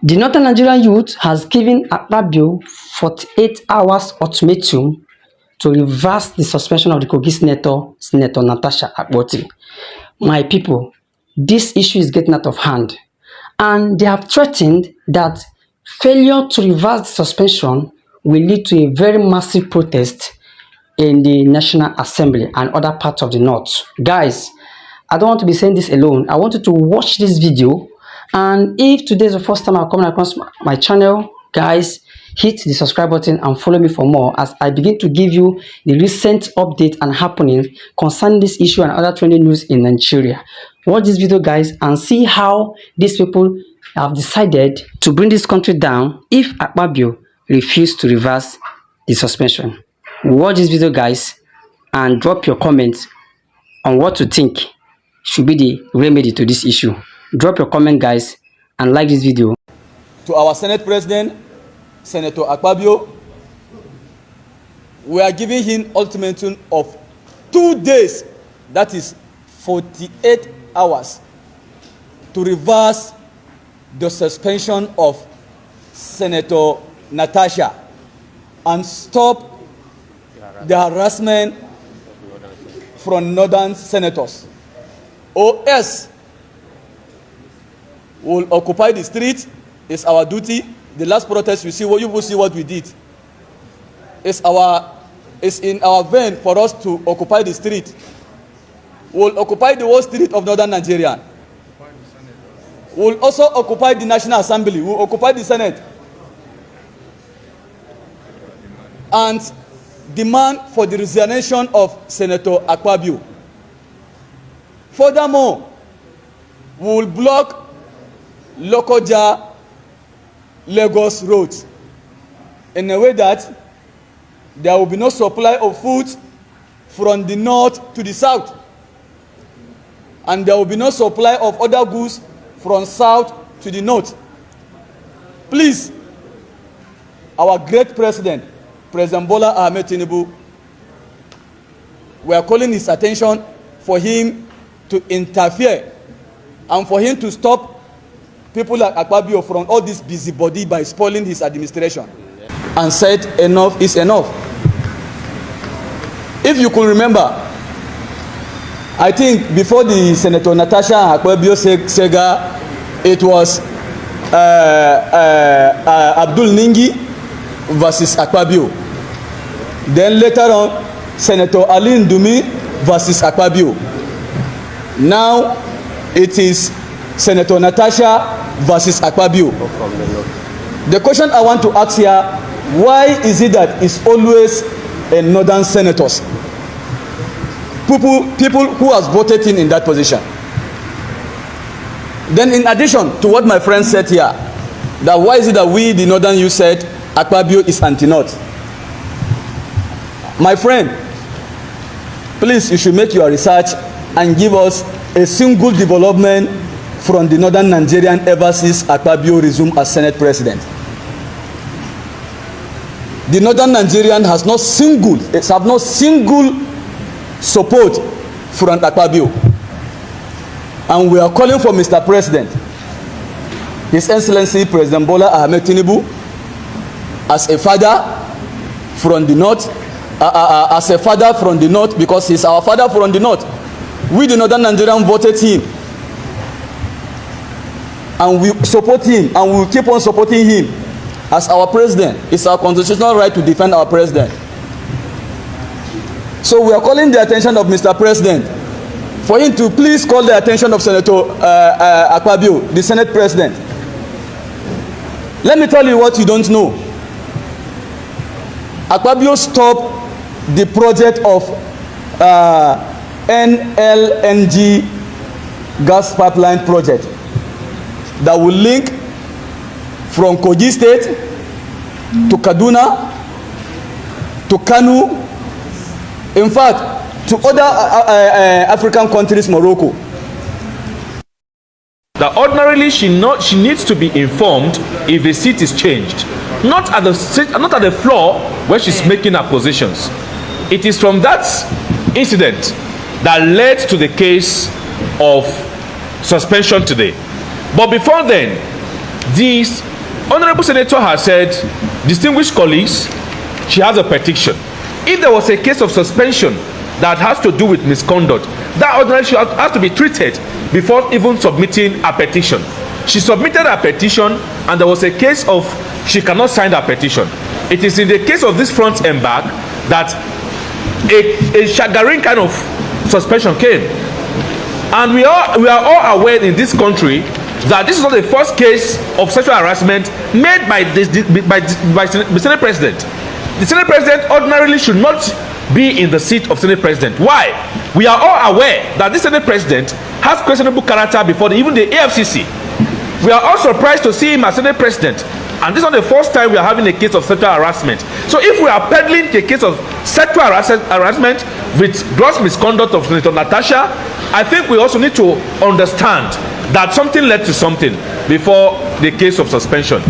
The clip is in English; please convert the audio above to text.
The Northern Nigerian youth has given Akpabio 48 hours ultimatum to reverse the suspension of the Kogi Senator Natasha. My people, this issue is getting out of hand, and they have threatened that failure to reverse the suspension will lead to a very massive protest in the National Assembly and other parts of the North. Guys, I don't want to be saying this alone. I want you to watch this video, and if today is the first time I'm coming across my channel, guys, hit the subscribe button and follow me for more as I begin to give you the recent update and happening concerning this issue and other trending news in Nigeria. Watch this video, guys, and see how these people have decided to bring this country down if Akpabio refused to reverse the suspension. Watch this video, guys, and drop your comments on what to think should be the remedy to this issue. Drop your comment, guys, and like this video. To our Senate President, Senator Akpabio, we are giving him ultimatum of 2 days, that is 48 hours, to reverse the suspension of Senator Natasha and stop the harassment from northern senators. Or else, we'll occupy the street. It's our duty. The last protest, you will see what we did. It's in our vein for us to occupy the street. We'll occupy the whole street of northern Nigeria. We'll also occupy the National Assembly. We'll occupy the Senate. And demand for the resignation of Senator Akpabio. Furthermore, we will block Lokoja Lagos roads in a way that there will be no supply of food from the north to the south, and there will be no supply of other goods from south to the north. Please, our great president, President Bola Ahmed Tinubu, we are calling his attention for him to interfere and for him to stop people like Akpabio from all this busybody by spoiling his administration, and said enough is enough. If you could remember, I think before the Senator Natasha and Akpabio saga, it was Abdul Ningi versus Akpabio. Then later on, Senator Ali Ndumi versus Akpabio. Now it is Senator Natasha versus Akpabio. The question I want to ask here, why is it that it's always a northern senators, people who has voted in that position? Then in addition to what my friend said here, that why is it that we, the northern youth, said Akpabio is anti-north? My friend, please, you should make your research and give us a single development from the northern Nigerian ever since Akpabio resumed as Senate President. The northern Nigerian has no single support from Akpabio. And we are calling for Mr. President, His Excellency President Bola Ahmed Tinubu, as a father from the north, because he's our father from the north. We, the northern Nigerian, voted him, and we support him, and we will keep on supporting him as our president. It's our constitutional right to defend our president. So we are calling the attention of Mr. President for him to please call the attention of Senator Akpabio, the Senate President. Let me tell you what you don't know. Akpabio stopped the project of NLNG gas pipeline project that will link from Kogi State to Kaduna to Kanu, in fact, to other African countries, Morocco. That ordinarily she needs to be informed if a seat is changed, not at the floor where she's making her positions. It is from that incident that led to the case of suspension today. But before then, these Honorable Senator has said, distinguished colleagues, she has a petition. If there was a case of suspension that has to do with misconduct, that ordinarily has to be treated before even submitting a petition. She submitted a petition and there was a case of she cannot sign the petition. It is in the case of this front embark that a staggering kind of suspension came. And we are all aware in this country that this is not the first case of sexual harassment made by the Senate President. The Senate President ordinarily should not be in the seat of Senate President. Why? We are all aware that this Senate President has questionable character before even the AFCC. We are all surprised to see him as Senate President, and this is not the first time we are having a case of sexual harassment. So if we are peddling a case of sexual harassment with gross misconduct of Senator Natasha, I think we also need to understand that something led to something before the case of suspension.